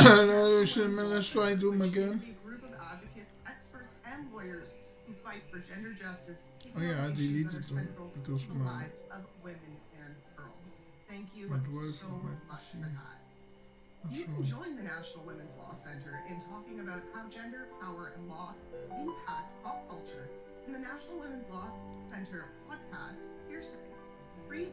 No, let's try to do again. A group of advocates, experts, and lawyers who fight for gender justice. Oh yeah, I deleted it central because to the lives of women and girls. Thank you so much for that. You can join the National Women's Law Center in talking about how gender, power, and law impact pop culture in the National Women's Law Center podcast, Hearsay. Three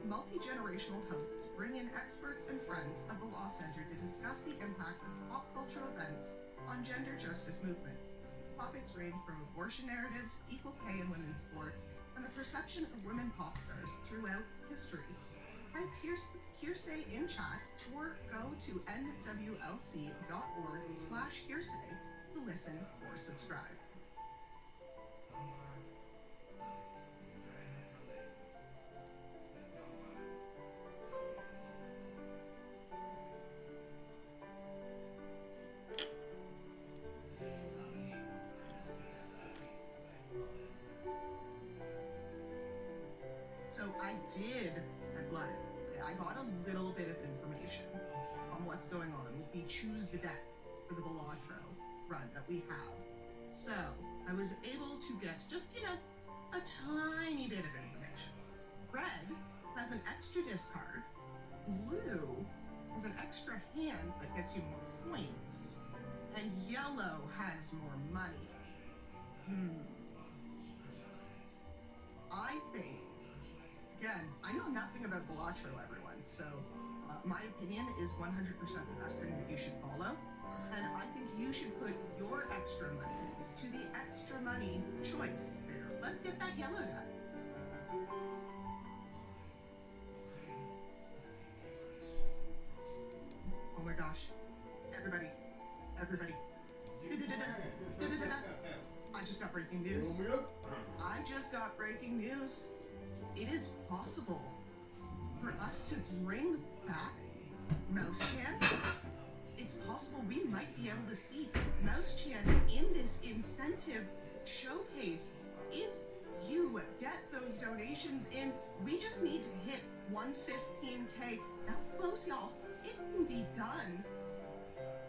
multi-generational hosts bring in experts and friends of the Law Center to discuss the impact of pop cultural events on gender justice movement. Topics range from abortion narratives, equal pay in women's sports, and the perception of women pop stars throughout history. Type Hearsay in chat or go to nwlc.org/hearsay to listen or subscribe. So I got a little bit of information on what's going on with the Choose the Deck for the Belatro run that we have. So I was able to get just, a tiny bit of information. Red has an extra discard. Blue has an extra hand that gets you more points. And yellow has more money. I think, again, I know nothing about Belatro, everyone, so my opinion is 100% the best thing that you should follow, and I think you should put your extra money to the extra money choice there. Let's get that yellow deck. Oh my gosh. Everybody. I just got breaking news. It is possible for us to bring back Mouse Chan. It's possible we might be able to see Mouse Chan in this incentive showcase. If you get those donations in, we just need to hit 115K. That's close, y'all. It can be done.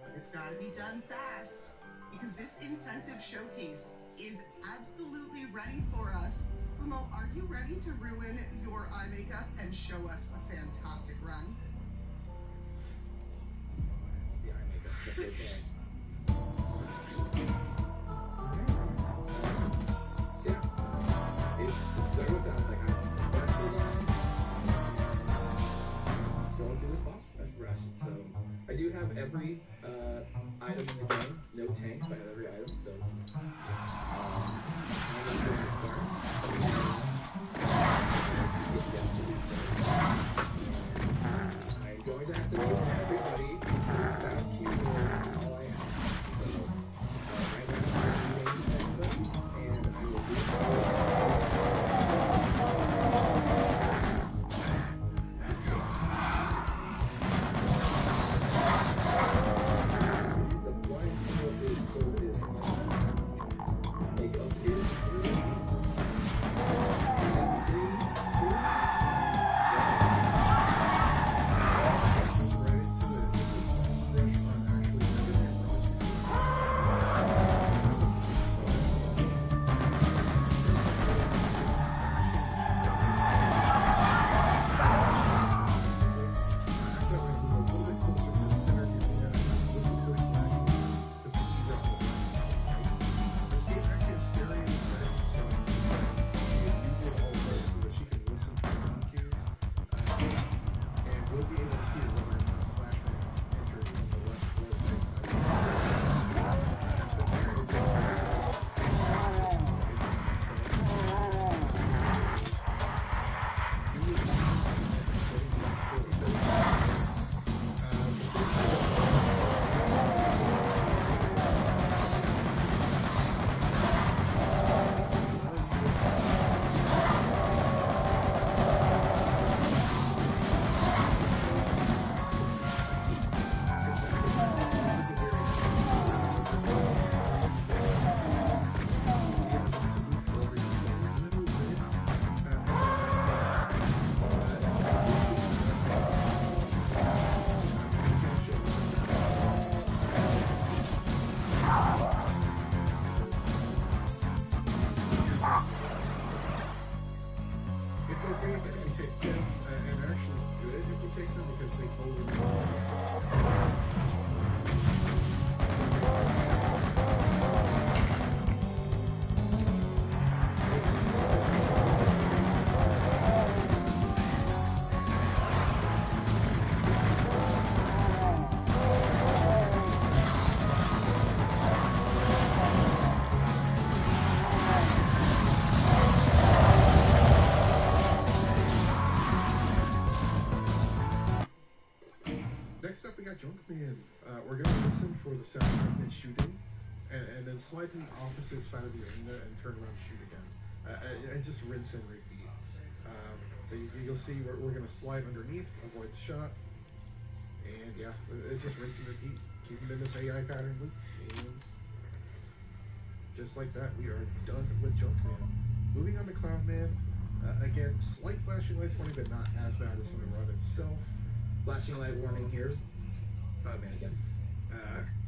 But it's gotta be done fast, because this incentive showcase is absolutely ready for us. Umo, are you ready to ruin your eye makeup and show us a fantastic run? The eye makeup, that's okay. So yeah, it started sounds like I'm going through this boss rush. So I do have every item in the game, no tanks, but I have every item, so I'm just going to start. I'm going to have to move to everybody. Sound cues are all I have. So right now I'm meeting everybody, and I will be the blind field is code is makeup is Junkman, we're going to listen for the sound of Junkman shooting, and then slide to the opposite side of the arena and turn around and shoot again. And just rinse and repeat. So you'll see we're going to slide underneath, avoid the shot, and yeah, it's just rinse and repeat. Keep them in this AI pattern loop, and just like that, we are done with Junkman. Moving on to Cloudman. Again, slight flashing lights warning, but not as bad as in the run itself. Flashing light warning here. Cloudman again.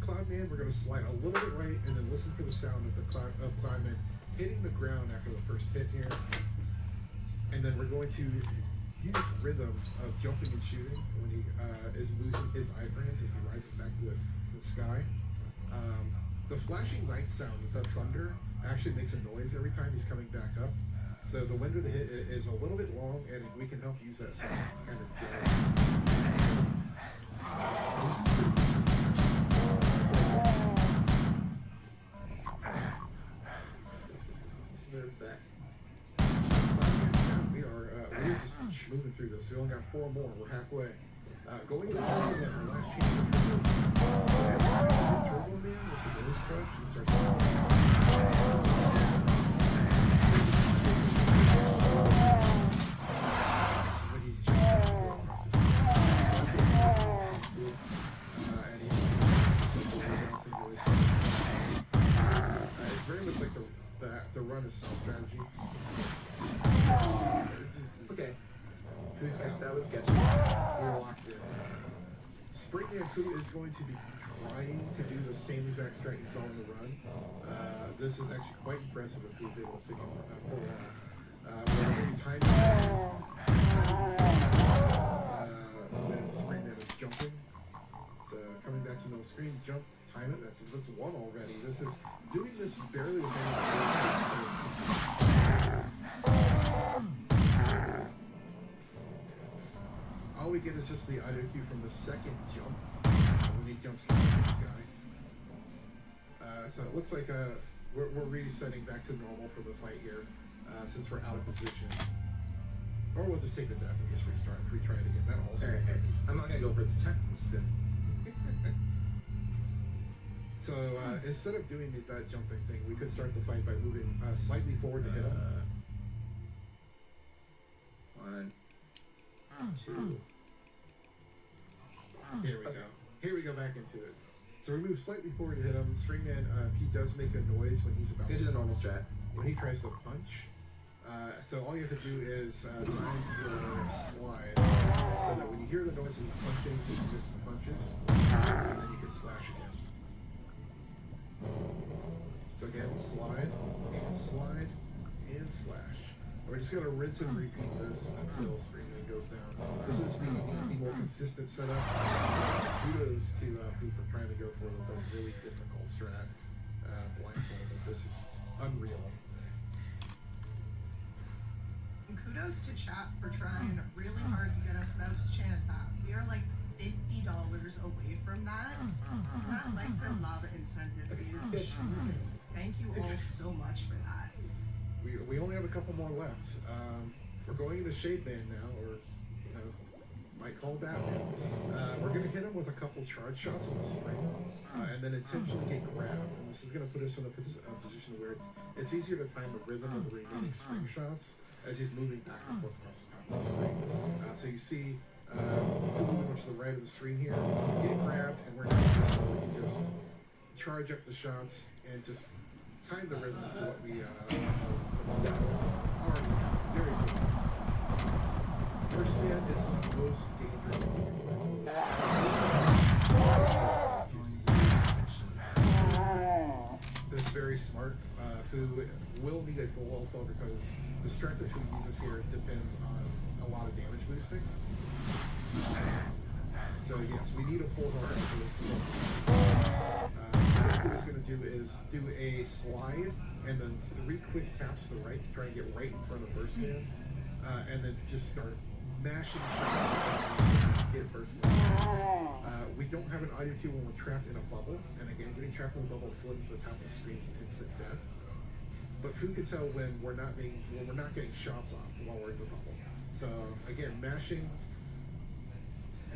Cloudman, we're going to slide a little bit right and then listen for the sound of Cloudman hitting the ground after the first hit here. And then we're going to use rhythm of jumping and shooting when he is losing his iframes as he rises back to the sky. The flashing light sound, the thunder, actually makes a noise every time he's coming back up. So the window to hit is a little bit long, and we can help use that sound to kind of get it. So this is pretty consistent. Serve that. We're just moving through this. We only got 4 more. We're halfway. Going to the Turbo Man, our last chance for Turbo Man with the nose crush. He starts. When he's just across the screen. And he's bouncing really smart. It's very much like the run is self-strategy. Okay. Who's out? That was sketchy. We're locked in. Spring Yaku is going to be trying to do the same exact strat you saw in the run. This is actually quite impressive if he was able to pick it pull it off. We're going to be timing when Springman is jumping. So coming back to the middle screen, jump, time it. That's 1 already. This is doing this barely with any. All we get is just the audio cue from the second jump when he jumps from the sky. So it looks like we're resetting back to normal for the fight here since we're out of position. Or we'll just take the death and just restart and retry it again. That also works. I'm not gonna go for it this time. I'm just in. So instead of doing that jumping thing, we could start the fight by moving slightly forward to hit him. 1, 2. Here we go. Here we go back into it. So we move slightly forward to hit him. Stringman, he does make a noise when he's about Let's do the normal strat. when he tries to punch. So all you have to do is time your slide so that when you hear the noise that he's punching, just miss the punches, and then you can slash again. So again, slide, and slash. We're just going to rinse and repeat this until Springman goes down. This is the more consistent setup. Kudos to Fu for trying to go for the really difficult strat blindfold, but this is unreal. And kudos to chat for trying really hard to get us Mouse Chan back. We are like $50 away from that. That lights and lava incentive is shooting. Thank you all so much for that. We only have a couple more left. We're going into Shade Band now, or might call Batman. We're going to hit him with a couple charge shots on the spring, and then intentionally get grabbed. And this is going to put us in a position where it's easier to time the rhythm of the remaining spring shots as he's moving back and forth across the top of the screen. So you see, if we move to the right of the screen here, get grabbed, and we're going to just charge up the shots and just time the rhythm to what we already very good. First man is the most dangerous one you can play. That's very smart. Fu will need a full health ball because the strength that Fu uses here depends on a lot of damage boosting. So yes, we need a full heart for this. What Fu's going to do is do a slide and then 3 quick taps to the right to try and get right in front of first man, and then just start mashing shots and get first man. We don't have an audio cue when we're trapped in a bubble, and again, getting trapped in a bubble and floating to the top of the screen is an instant death. But Fu can tell when we're not getting shots off while we're in the bubble. So again, mashing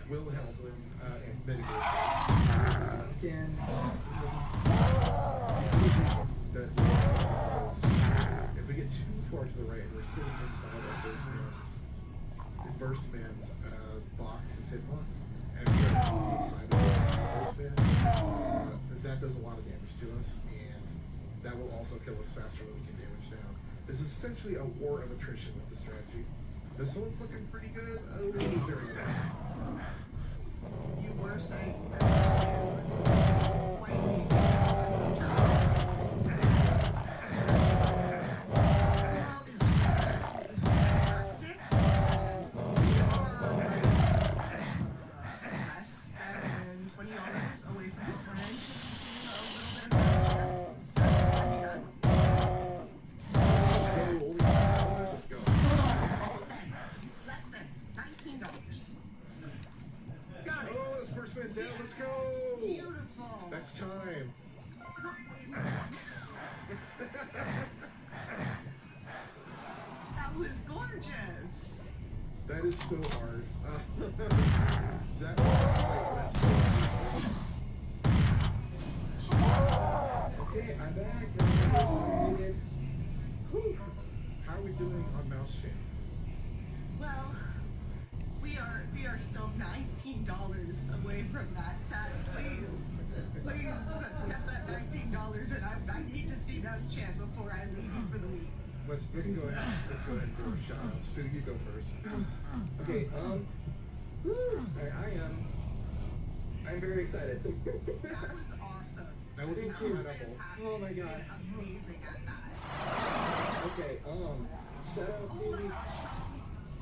will help mitigate this. in. That if we get too far to the right and we're sitting inside our verse man's box, his hitbox, and we are inside of the verse man, that does a lot of damage to us, and that will also kill us faster than we can damage down. This is essentially a war of attrition with the strategy. This one's looking pretty good. Oh, very nice. You were saying that Restream was quite easy. Now is fantastic. We are less than $20 away from what we're in. Should we see a little bit of Restream? Let's go. Less than $19. Oh, this first man down. Let's go. Beautiful. That's time. That was gorgeous. That is so hard. That was like that. Okay, I'm back. Everybody's muted. How are we doing on mouse chain? Well, we are still $19 away from that. Chat, please get that $19, and I need to see Mouse Chan before I leave you for the week. Let's go ahead. Let's go ahead and do a shout out. Stu, you go first. Okay, sorry, I'm very excited. That was awesome. That was Fantastic. incredible. Oh my God. Amazing at that. Okay, shout out Oh my to... gosh.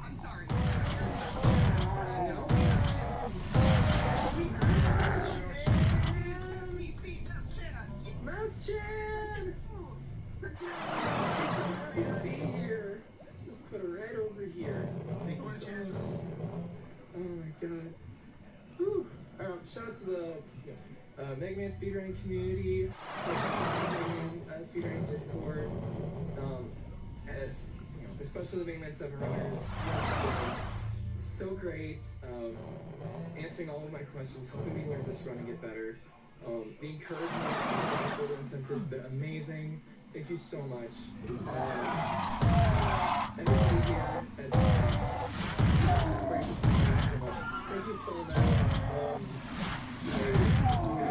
I'm sorry. Mouse Chan! She's so happy to be here. Just put her right over here. Gorgeous. Oh my god. Whew. Shout out to the Mega Man speedrunning community, speedrunning Discord, especially the Mega Man 7 runners. So great, answering all of my questions, helping me learn this run and get better. The encouragement and the incentives been amazing. Thank you so much. Everybody here at thank you so much. Every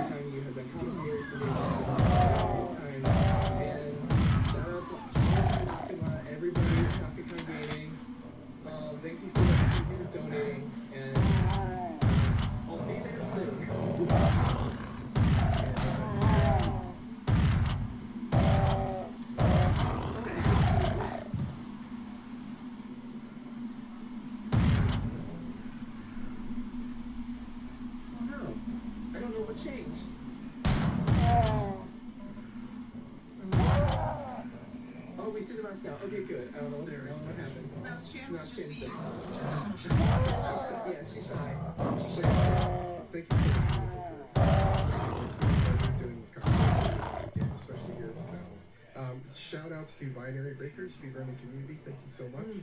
time you have been commentary for me many times. And shout out to everybody at Nakakon Gaming. Thank you for donating, and I'll be there soon. Changed. Oh, we see the mouse now. Okay, good. I don't know what happened. Mouse Chan was Mouse just Chan being said. just a little shy. Yeah, she's shy. Thank you so much for it's been a pleasure doing this conversation again, especially here at the channels. Shout outs to Binary Breakers, speedrunning community. Thank you so much.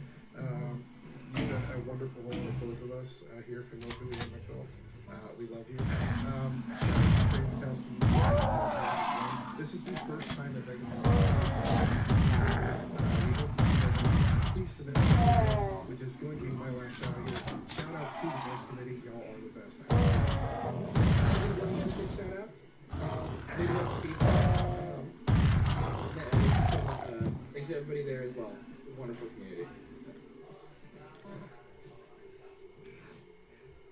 You've done a wonderful role with both of us here for Nobu and myself. We love you. This is the first time that Megan we hope to see everyone please submit, which is going to be my last shout out here. Shout outs to the Games Committee. Y'all are the best. Shout out. Midwest Speed Fest. Thank you to everybody there as well. Wonderful community.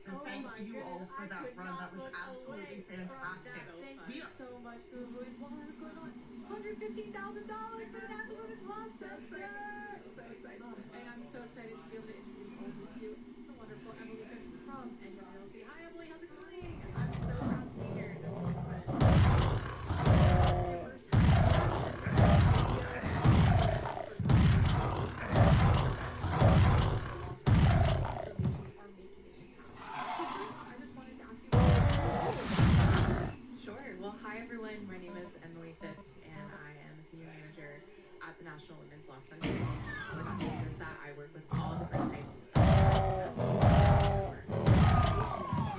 And thank you all for that run. That was absolutely fantastic. Thank you so much for moving while that was going on. $115,000 for the National Women's Law Center! So excited. And I'm so excited to be able to introduce all of you to the wonderful Emily Phipps from NWLC. Hi Emily, how's it going? I'm so proud to be here. Super Hi everyone, my name is Emily Phipps and I am a senior manager at the National Women's Law Center. What that means is that I work with all different types of organizations,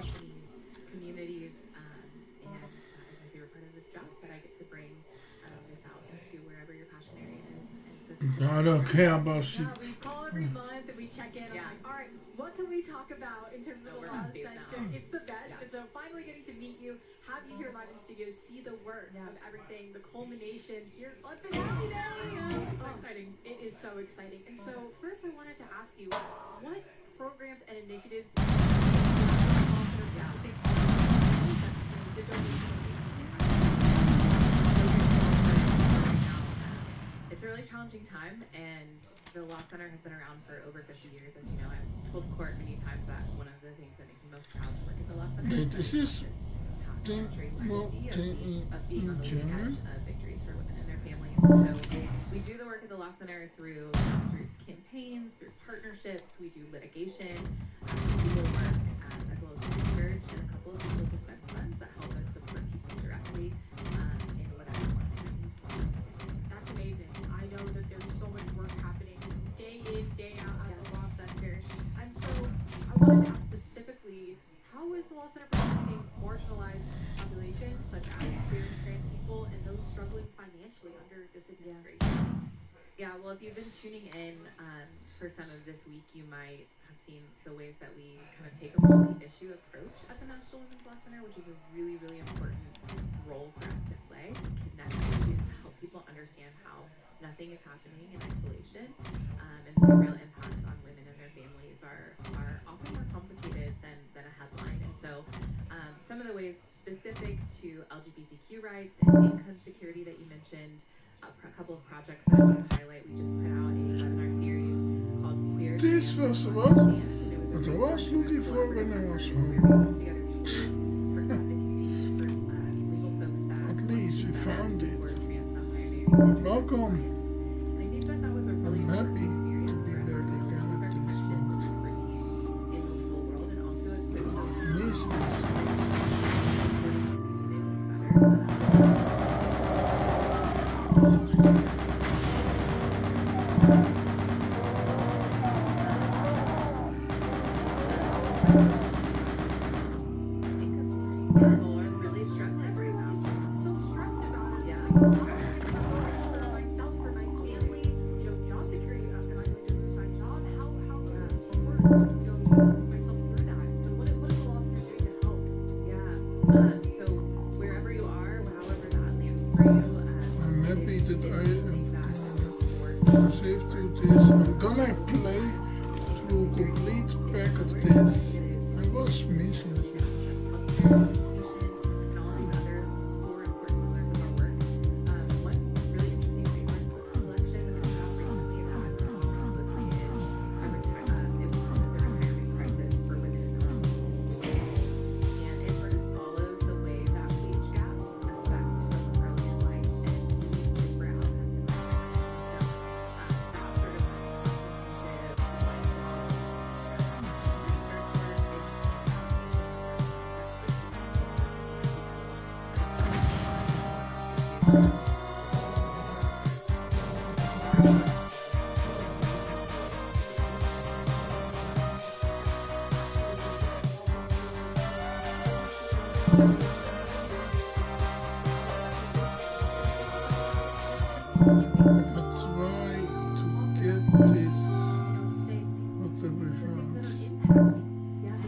companies, communities, and I don't care about shit. Yeah, we call every month and we check in. Yeah. I'm like, all right, what can we talk about in terms of So the we're Law on phase Center? now. It's the best. Yeah. And so finally getting to meet you, have you here live in studio, see the work of everything, the culmination here on Finale Day. It's Oh, exciting. it is so exciting. And so first I wanted to ask you, what programs and initiatives the Law Center focusing on that the donations are making an impact? It's a really challenging time, and the Law Center has been around for over 50 years, as you know. I've told court many times that one of the things that makes me most proud to work at the Law Center Wait, is this thing, thing of being on the leading German? edge of victories for women and their families. So we do the work at the Law Center through grassroots campaigns, through partnerships. We do litigation, legal work, as well as research, and a couple of legal defense funds that help us support people directly in whatever way. That's amazing. I know that there's so much work happening day in, day out at the Law Center. And so I wanted to ask specifically, how is the Law Center protecting marginalized populations such as queer and trans people and those struggling financially under this administration? Yeah, well, if you've been tuning in for some of this week, you might have seen the ways that we kind of take a multi-issue approach at the National Women's Law Center, which is a really, really important role for us to play, to connect issues, to help people understand how nothing is happening in isolation, and the real impacts on women and their families are often more complicated than a headline. And so some of the ways specific to LGBTQ rights and income security that you mentioned, a couple of projects that I want to highlight. We just put out a webinar series called Queer This Trans was on what? Demand, and it was a What I was resource looking for when I was home. where we put together tools for advocacy for legal folks that At least we that found it. support trans non-binary Welcome. and I think that was a really I'm happy important to be experience for us back to again build our with connections this and expertise in the legal world, and also equip folks Miss this. People are really struggling right now. So stressed about it. Yeah. For myself, for my family, job security. Am I going to lose my job? How can I support, myself through that? So what is the Law Center doing to help? Yeah. So wherever you are, however that lands for you, I'm happy that I something that am safe through this. I'm gonna play through a complete pack of this. I was missing it. and all these other core important pillars of our work. One really interesting resource collection that we have recently that publicly is it was the retirement crisis for women in health. And it sort of follows the way that wage gaps affect folks early in life and lead to different outcomes in life. So that sort of Let's try to get this. Say What have we these are things that found? are impacting.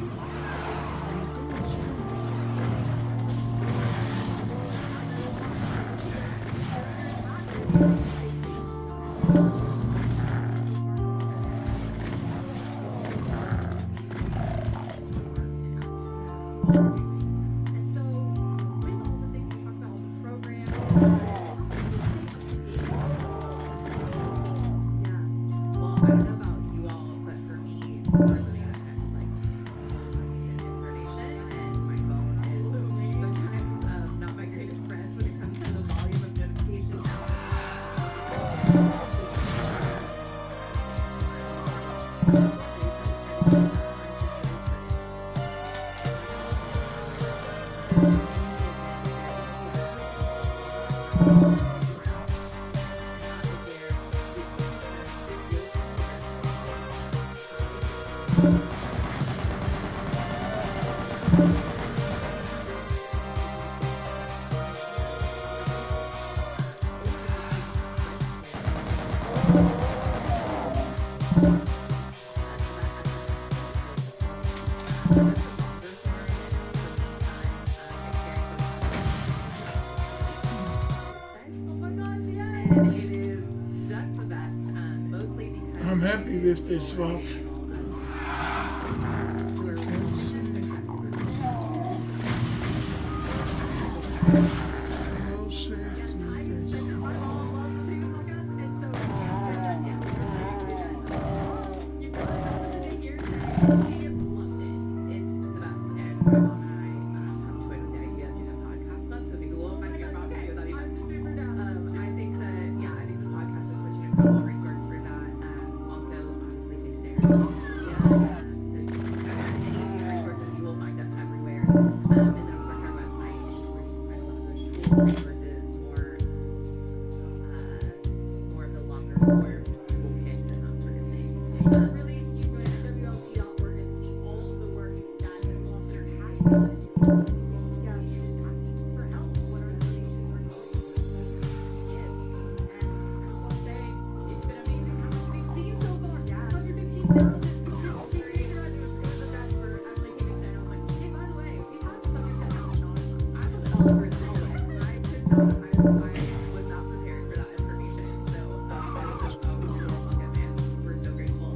And so, with all the things you talked about, all the programs, how do you stay up to date Yeah. Well, I don't know about you all, but for me, we're living in a like constant information, and my phone is sometimes not my greatest friend when it comes to the volume of notifications. and it is just the best, mostly because I'm happy with this one. we're Well saved Yes, to I this. said my mom loves to sing podcast, and so you probably don't listen to hearsay. She loved it. It's the best, and my mom and I have toyed with the idea of doing a podcast club. So if you Google if I can get Rob to do, that'd be I'm fun. super down. I think that I think the podcast is such an incredible resource for that. Also, obviously, take today. Yeah. So any of these resources, you will find us everywhere. And then of course our website is where you can find a lot of those tools, resources, more of the longer form toolkits and that sort of thing. You can release, you go to WLC.org and see all of the work that the Law Center has done. It seems to be multiple nations asking for help. What are the donations are going to give? And I just want to say, it's been amazing how much we've seen so far. 115,000 kids being around. It was the best for Emily came today. I was like, hey, by the way, we passed under $10,000 last I was all over the place. I was not prepared for that information. So I was just, oh, look at man, we're so grateful.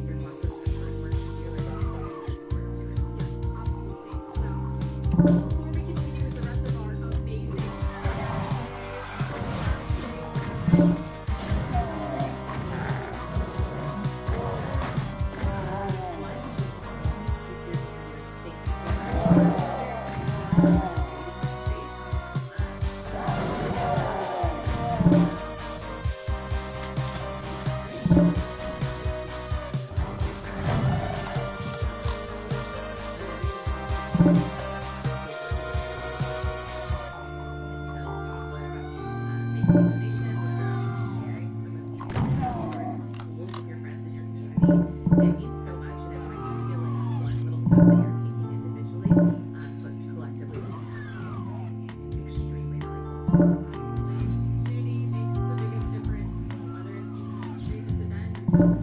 There's lots of different work to do and lots of support to do it. Absolutely. So, before we continue with the rest of our amazing community makes the biggest difference. Whether you stream this event or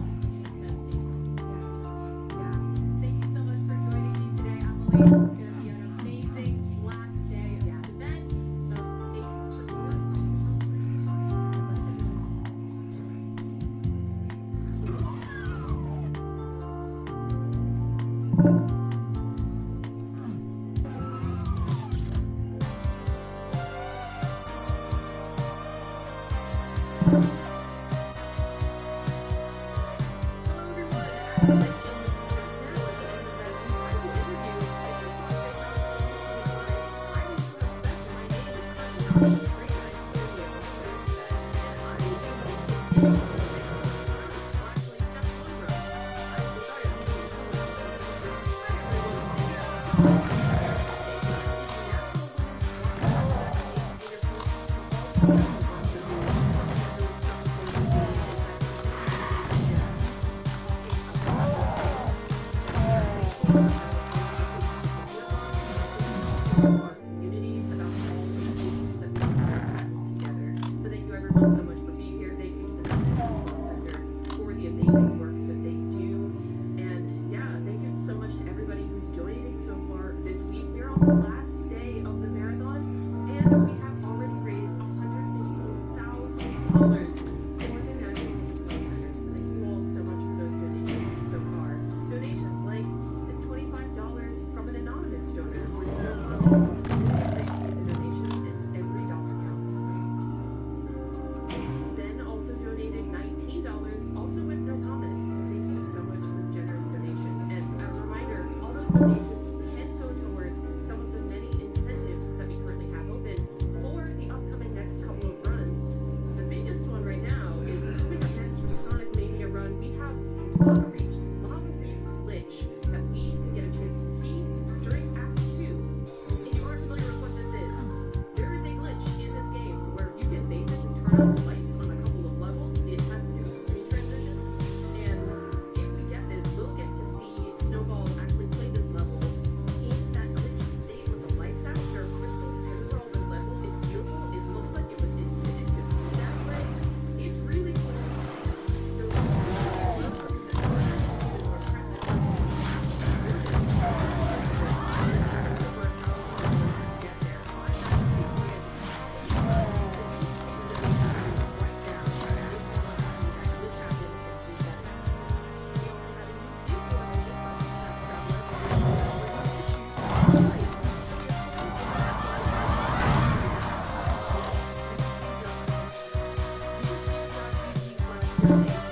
just stay tuned. Thank you so much for joining me today, Emily. It's going to be an amazing last day of this event. So stay tuned for more. Hello, everyone. As I mentioned, now at the end of the incredible interview, this is Ross Baker. I was so special. My name is currently not on the screen. I can show you a picture of that. And I think this is the next one. Actually, that's one row. I decided I'm doing so much. Hi, everyone. Our communities, about all the issues that we are tackling together. So thank you everyone so much for being here. Thank you to the National Law Center for the amazing work that they do. And thank you so much to everybody who's donating so far this week. We're on the last day of the marathon and we have already raised $115,000 for the National Women's Law Center. So thank you all so much for those donations so far. Donations like this $25 from an anonymous donor where you know thank you for the donations and every dollar counts. Then also donated $19, also with no comment. Thank you so much for the generous donation. And as a reminder, all those donations can go towards some of the many incentives that we currently have open for the upcoming next couple of runs. The biggest one right now is coming up next for the Sonic Mania run. We have the Lava Reef glitch that we can get a chance to see during Act 2. If you aren't familiar with what this is, there is a glitch in this game where you can basically turn on the lights on a couple of levels. It has to do with screen transitions. And if we get this, we'll get to see Snowball actually play this level in that glitched state with the lights out. There are crystals everywhere on this level. It's beautiful. It looks like it was intended to be that way. It's really cool. There was Up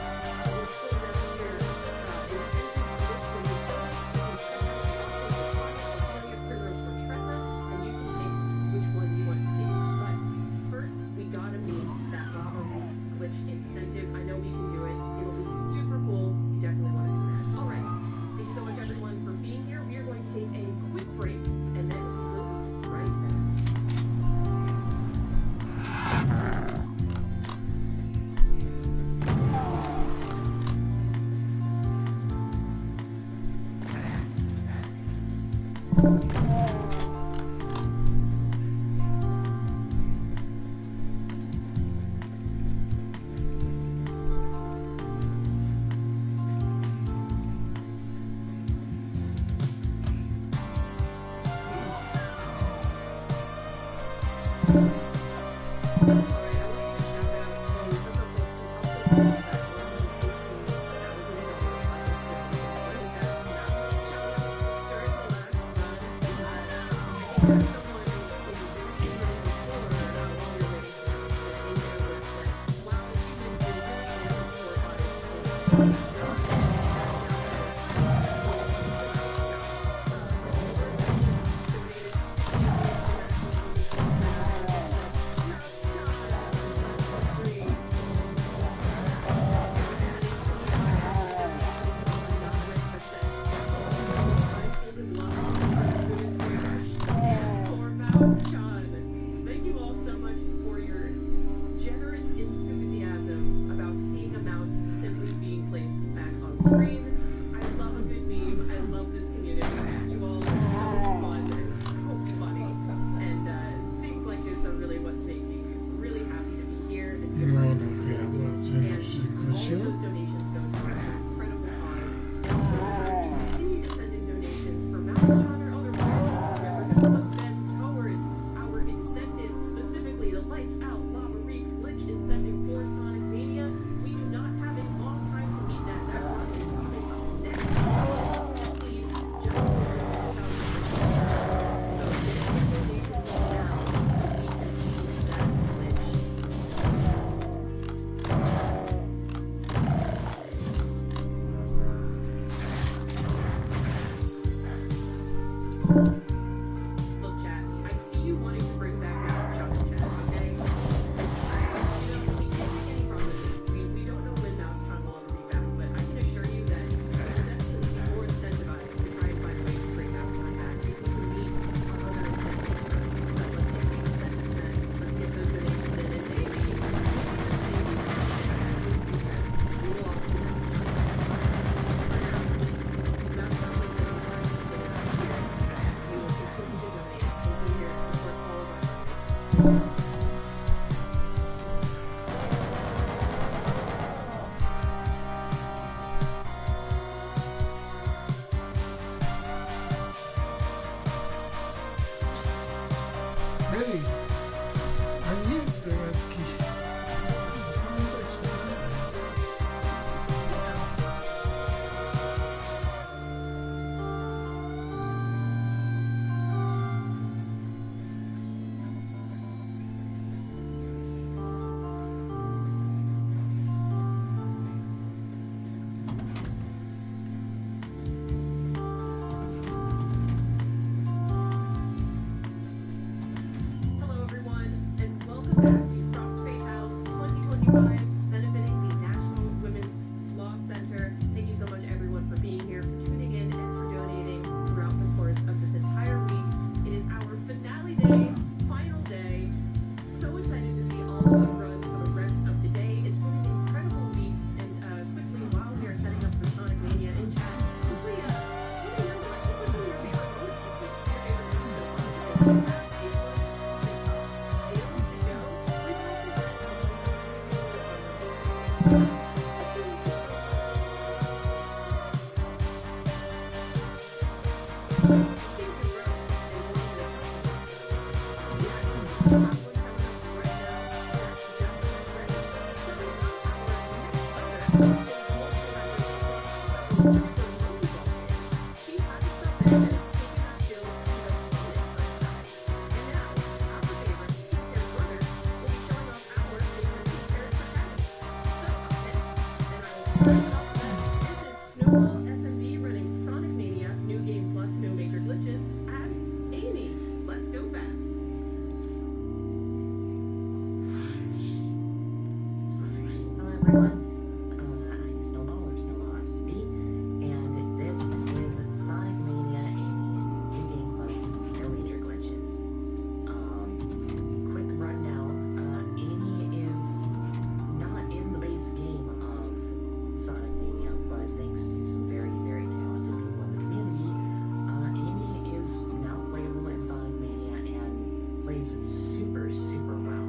plays super, super well.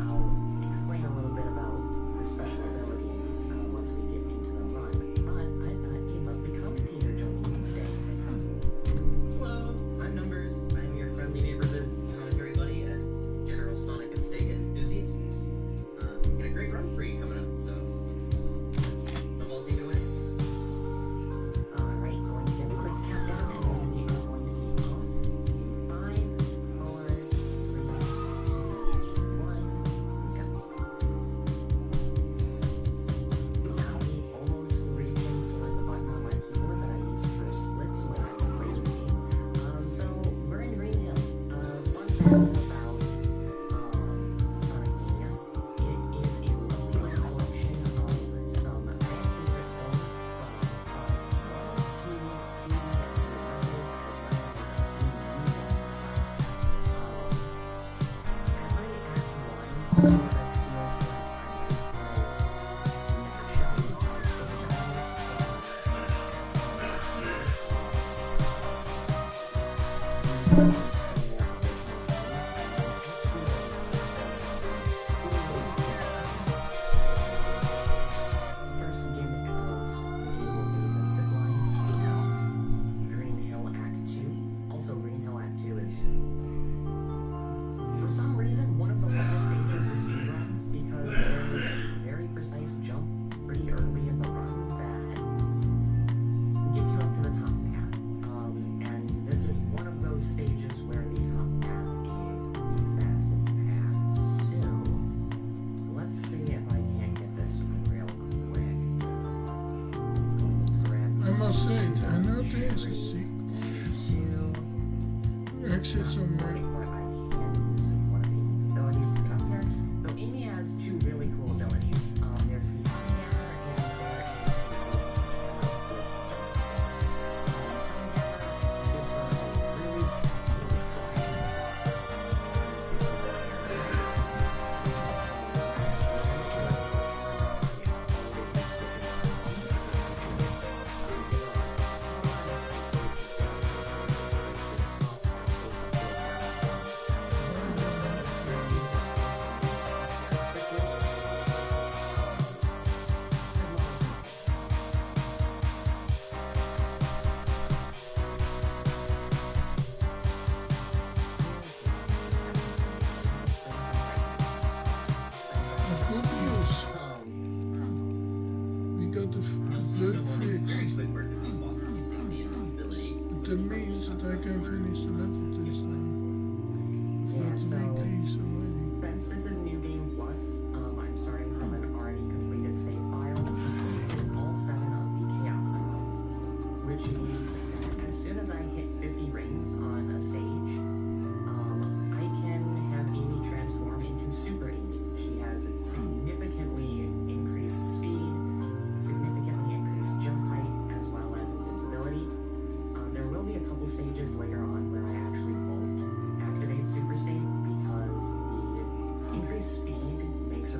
I'll explain a little bit about the special abilities once we get into the run, but I've got a lovely commentator joining me today. Hello, I'm Numbers. I'm your friendly neighborhood commentary buddy and general Sonic and Sega enthusiast. Got a great run for you coming up, so snowball, take it away. Alright, going to give a quick countdown and then we are going to be on 5, 4, 3, 2, 1, go. Now we almost reaching for the button on my keyboard that I use for splits when I play this game. So we're in Green Hill. Fun fact about Sonic Mania. It is a lovely little collection of some of my favorite zones from Sonic 1, 2, C, and Rebels, as well as the new every act 1 feels like I'm exploring never showing our stage First gimmick of the game will be the zip lines on Green Hill Act 2. Also, Green Hill Act 2 is, for some reason, one of the hardest stages to speedrun because there is a very precise jump pretty early in the run that gets you up to the top path. And this is one of those stages where the top path is the fastest path. So, let's see if I can get this real quick. Grab I must say, these I know two, there's a exit somewhere. where I can use one of Amy's abilities to jump there. So Amy has two really cool abilities. There's the hammer and there is a flip jump. Gives her a really, really Of good news, we got the blood Very fixed. quick work with these bosses using the invincibility. That means that I can finish the level this time. Yeah, Not to so make these already. since this is New Game Plus, I'm starting from an already completed save file with all 7 of the Chaos Icons, which means that as soon as I hit 50 rings on a stage, I can have Amy transform into Super Amy. She has significantly increased speed, significantly increased jump height, as well as invincibility. There will be a couple stages later on where I actually won't activate Super State because the increased speed makes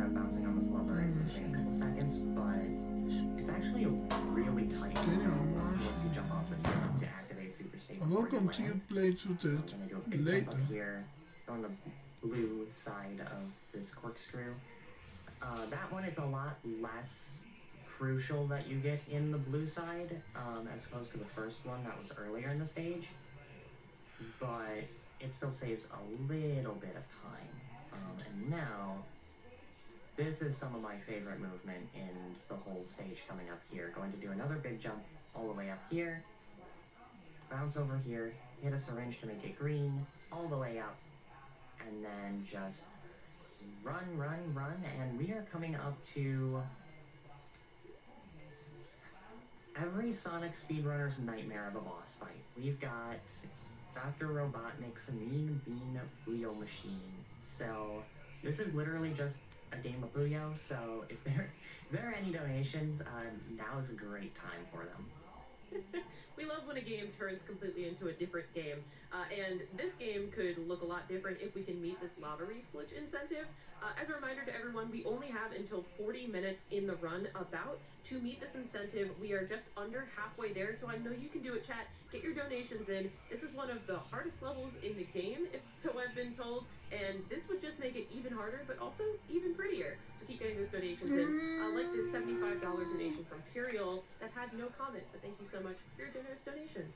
start bouncing on the flubber within a couple seconds, but it's actually a really tight once you jump off the stage to activate super state. I will continue to play to I'm that gonna do a big later. jump up here on the blue side of this corkscrew. That one, it's a lot less crucial that you get in the blue side as opposed to the first one that was earlier in the stage, but it still saves a little bit of time. And now, this is some of my favorite movement in the whole stage coming up here. Going to do another big jump all the way up here, bounce over here, hit a syringe to make it green, all the way up, and then just run, and we are coming up to every Sonic speedrunner's nightmare of a boss fight. We've got Dr. Robotnik's Mean Bean Puyo Machine. So this is literally just a game of Puyo, so if there are any donations, now is a great time for them. We love when a game turns completely into a different game, and this game could look a lot different if we can meet this lava reef glitch incentive. As a reminder to everyone, we only have until 40 minutes in the run about to meet this incentive. We are just under halfway there, so I know you can do it, chat. Get your donations in. This is one of the hardest levels in the game, if so I've been told, and this would just make it even harder, but also even prettier. So keep getting those donations in. Like this $75 donation from Puriel that had no comment, but thank you so much for your generous donation.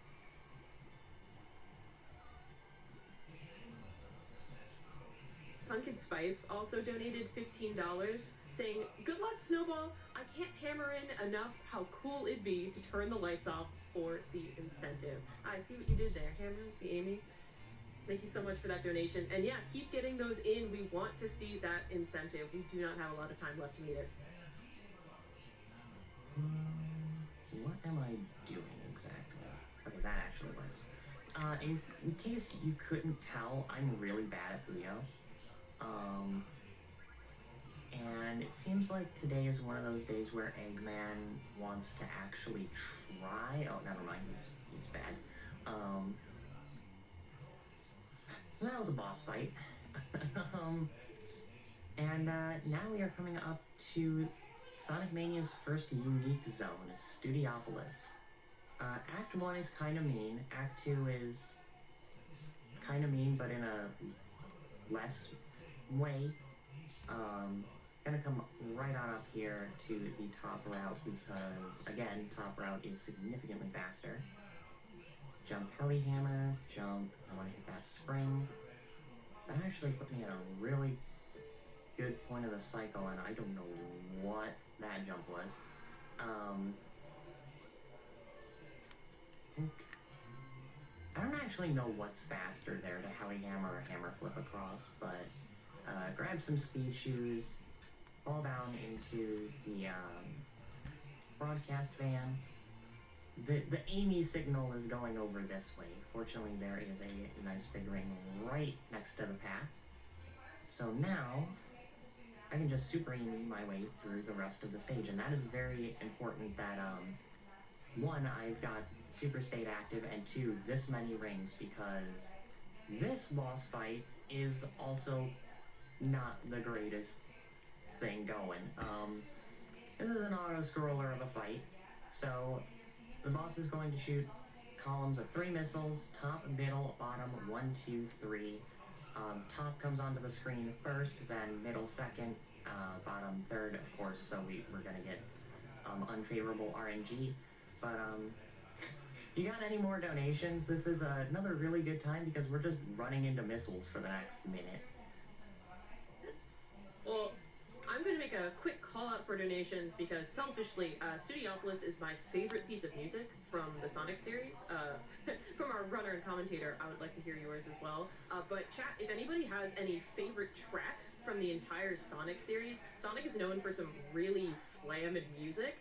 Pumpkin Spice also donated $15, saying, "Good luck, Snowball. I can't hammer in enough how cool it'd be to turn the lights off for the incentive." I see what you did there, Hammer, the Amy. Thank you so much for that donation. And yeah, keep getting those in. We want to see that incentive. We do not have a lot of time left to meet it. What am I doing exactly? Okay, that actually works. In case you couldn't tell, I'm really bad at Puyo. And it seems like today is one of those days where Eggman wants to actually try. Oh, never mind, he's bad. So that was a boss fight. And now we are coming up to Sonic Mania's first unique zone, Studiopolis. Act 1 is kind of mean. Act 2 is kind of mean, but in a less way. Gonna come right on up here to the top route because, again, top route is significantly faster. Jump Heli Hammer, jump, I want to hit that spring. That actually put me at a really good point of the cycle, and I don't know what that jump was. I don't actually know what's faster there, to Heli Hammer or Hammer Flip across, but grab some speed shoes, fall down into the broadcast van. The Amy signal is going over this way. Fortunately, there is a nice big ring right next to the path. So now, I can just super Amy my way through the rest of the stage, and that is very important that, one, I've got super state active, and two, this many rings, because this boss fight is also not the greatest thing going. This is an auto-scroller of a fight, so the boss is going to shoot columns of 3 missiles, top, middle, bottom, 1, 2, 3. Top comes onto the screen first, then middle second, bottom third, of course, so we're gonna get unfavorable RNG. But you got any more donations? This is another really good time because we're just running into missiles for the next minute. Well, I'm going to make a quick call out for donations because selfishly, Studiopolis is my favorite piece of music from the Sonic series. From our runner and commentator, I would like to hear yours as well. But chat, if anybody has any favorite tracks from the entire Sonic series, Sonic is known for some really slamming music.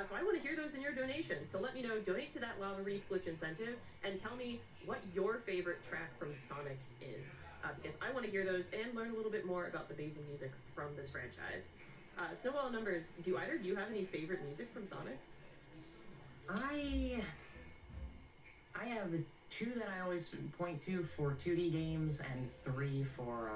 So I want to hear those in your donation. So let me know, donate to that Lava Reef Glitch incentive, and tell me what your favorite track from Sonic is. Because I want to hear those and learn a little bit more about the amazing music from this franchise. Snowball and Numbers, do you have any favorite music from Sonic? I have 2 that I always point to for 2D games and 3 for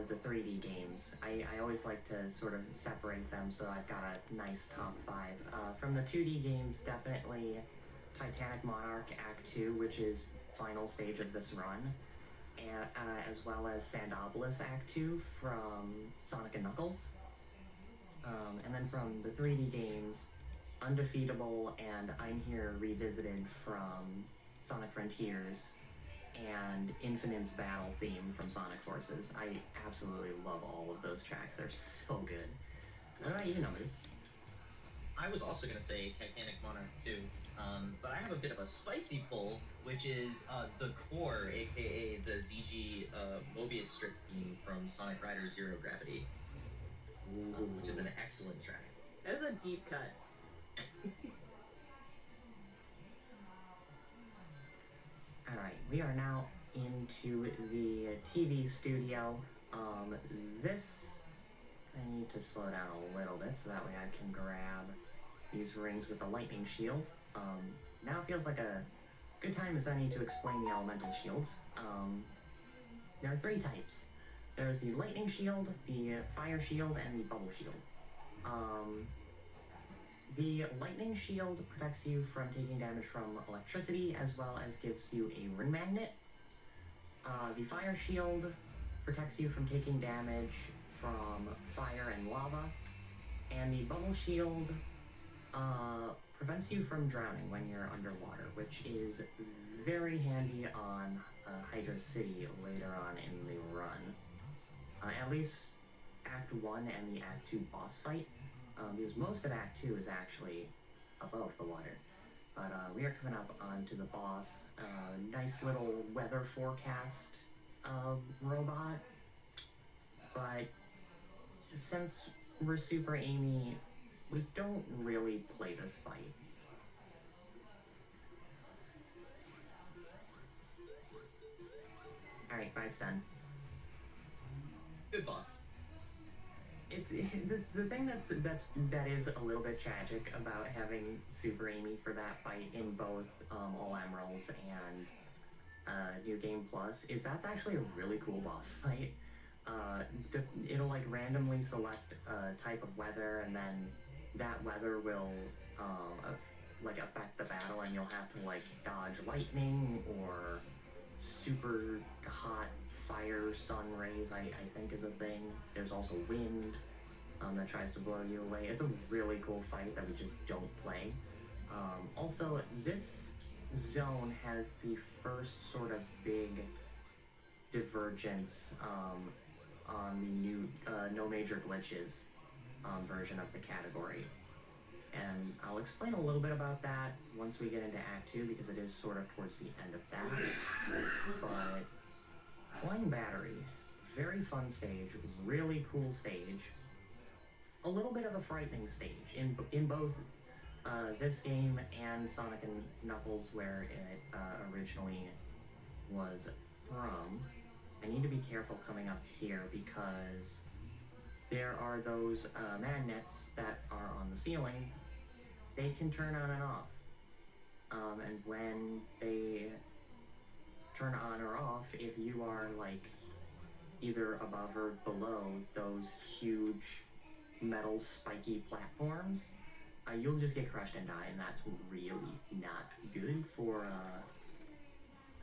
the 3D games. I always like to sort of separate them, so I've got a nice top 5. From the 2D games, definitely Titanic Monarch Act 2, which is final stage of this run, and, as well as Sandopolis Act 2 from Sonic and Knuckles. And then from the 3D games, Undefeatable and I'm Here Revisited from Sonic Frontiers, and Infinite's Battle theme from Sonic Forces. I absolutely love all of those tracks. They're so good. What about you, Numbers? I was also going to say Titanic Monarch 2, but I have a bit of a spicy pull, which is the core, aka the ZG Mobius strip theme from Sonic Rider Zero Gravity, which is an excellent track. That is a deep cut. Alright, we are now into the TV studio. This, I need to slow down a little bit so that way I can grab these rings with the lightning shield. Now feels like a good time as any to explain the elemental shields. There are 3 types. There's the lightning shield, the fire shield, and the bubble shield. The lightning shield protects you from taking damage from electricity, as well as gives you a ring magnet. The fire shield protects you from taking damage from fire and lava. And the bubble shield prevents you from drowning when you're underwater, which is very handy on Hydra City later on in the run. At least Act 1 and the Act 2 boss fight. Because most of Act 2 is actually above the water. But we are coming up onto the boss. Nice little weather forecast robot. But since we're Super Amy, we don't really play this fight. Alright, fight's done. Good boss. It's the thing that is a little bit tragic about having Super Amy for that fight in both All Emeralds and New Game Plus is that's actually a really cool boss fight. It'll like randomly select a type of weather, and then that weather will like affect the battle, and you'll have to like dodge lightning or super hot fire sun rays, I think is a thing. There's also wind that tries to blow you away. It's a really cool fight that we just don't play. Also, this zone has the first sort of big divergence on the new No Major Glitches version of the category. And I'll explain a little bit about that once we get into Act 2, because it is sort of towards the end of that. But Flying Battery, very fun stage, really cool stage. A little bit of a frightening stage in both this game and Sonic and Knuckles, where it originally was from. I need to be careful coming up here because there are those magnets that are on the ceiling. They can turn on and off. And when they turn on or off, if you are like either above or below those huge metal spiky platforms, you'll just get crushed and die, and that's really not good for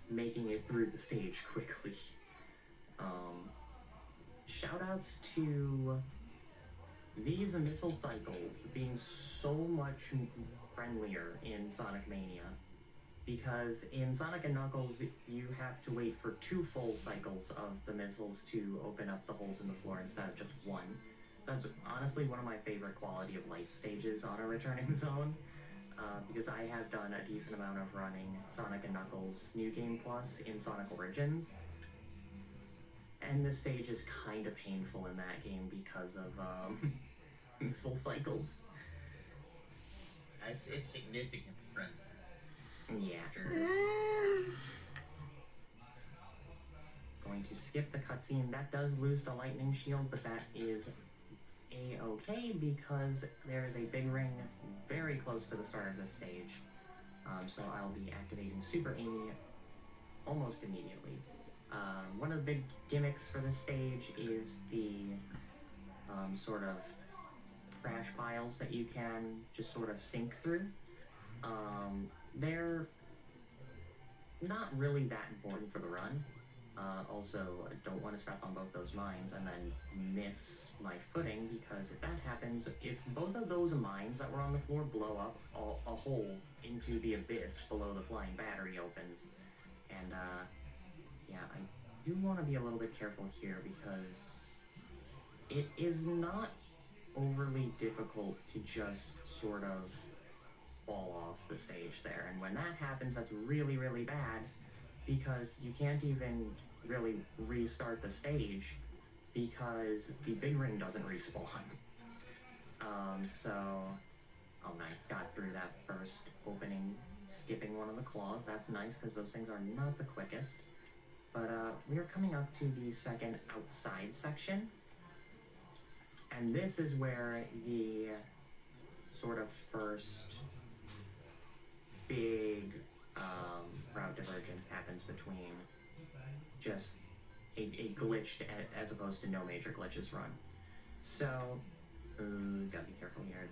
making it through the stage quickly. Shoutouts to these missile cycles being so much friendlier in Sonic Mania, because in Sonic and Knuckles you have to wait for 2 full cycles of the missiles to open up the holes in the floor instead of just 1. That's honestly one of my favorite quality of life stages on a returning zone, because I have done a decent amount of running Sonic and Knuckles New Game Plus in Sonic Origins. And this stage is kind of painful in that game because of missile cycles. It's significant, friend. Yeah. Sure. Going to skip the cutscene. That does lose the lightning shield, but that is a-okay because there is a big ring very close to the start of this stage. So I'll be activating Super Amy almost immediately. One of the big gimmicks for this stage is the sort of trash piles that you can just sort of sink through. They're not really that important for the run. Also, I don't want to step on both those mines and then miss my footing, because if that happens, if both of those mines that were on the floor blow up, a hole into the abyss below the flying battery opens. And yeah, I do want to be a little bit careful here, because it is not overly difficult to just sort of fall off the stage there. And when that happens, that's really, really bad, because you can't even really restart the stage because the big ring doesn't respawn. So, oh nice, got through that first opening, skipping one of the claws. That's nice, because those things are not the quickest. But we are coming up to the second outside section. And this is where the sort of first big route divergence happens between just a glitched as opposed to no major glitches run. So, gotta be careful here.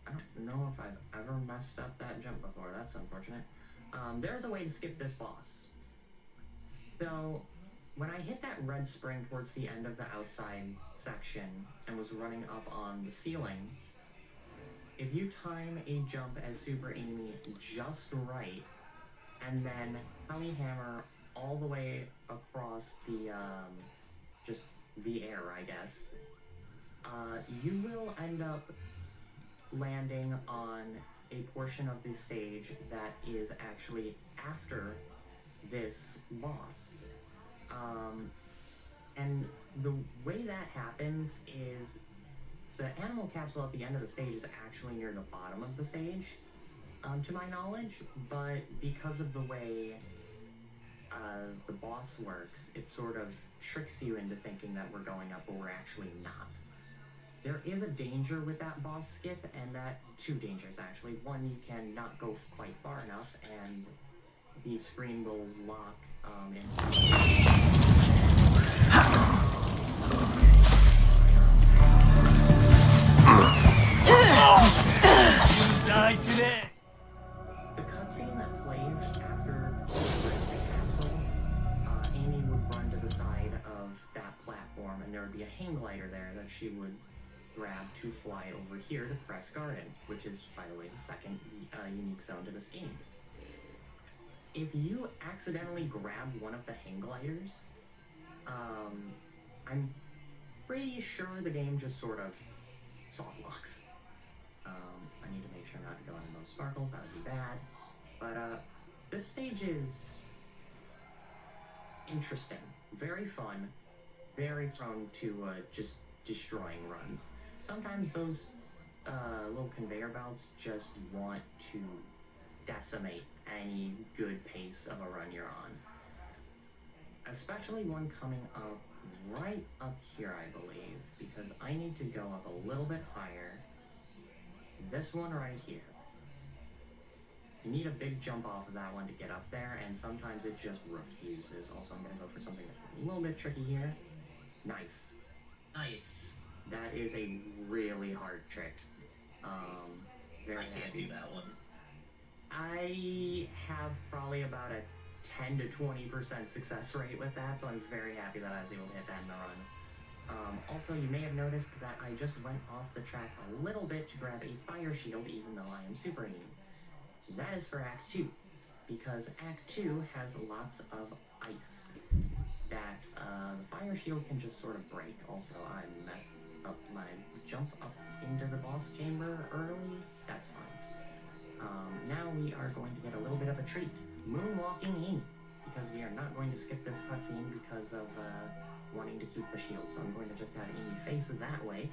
I don't know if I've ever messed up that jump before. That's unfortunate. There's a way to skip this boss. So, when I hit that red spring towards the end of the outside section and was running up on the ceiling, if you time a jump as Super Amy just right, and then Hammer all the way across the, just the air, I guess, you will end up landing on a portion of the stage that is actually after this boss. And the way that happens is the animal capsule at the end of the stage is actually near the bottom of the stage, to my knowledge, but because of the way the boss works, it sort of tricks you into thinking that we're going up, but we're actually not. There is a danger with that boss skip, and two dangers actually. One, you can not go quite far enough, and the screen will lock Die today. The cutscene that plays after the capsule, Amy would run to the side of that platform, and there would be a hang glider there that she would grab to fly over here to Press Garden, which is, by the way, the second unique zone to this game. If you accidentally grab one of the hang gliders, I'm pretty sure the game just sort of soft locks. I need to make sure not to go into those sparkles, that would be bad. But this stage is interesting, very fun, very prone to just destroying runs. Sometimes those little conveyor belts just want to decimate any good pace of a run you're on. Especially one coming up right up here, I believe, because I need to go up a little bit higher. This one right here. You need a big jump off of that one to get up there, and sometimes it just refuses. Also, I'm going to go for something that's a little bit tricky here. Nice. Nice. That is a really hard trick. Very I can't do that one. I have probably about a 10 to 20% success rate with that, so I'm very happy that I was able to hit that in the run. Also, you may have noticed that I just went off the track a little bit to grab a fire shield, even though I am Super Amy. That is for Act 2, because Act 2 has lots of ice that the fire shield can just sort of break. Also, I messed up my jump up into the boss chamber early. That's fine. Now we are going to get a little bit of a treat. Moonwalking Amy, because we are not going to skip this cutscene because of wanting to keep the shield. So I'm going to just have Amy face that way.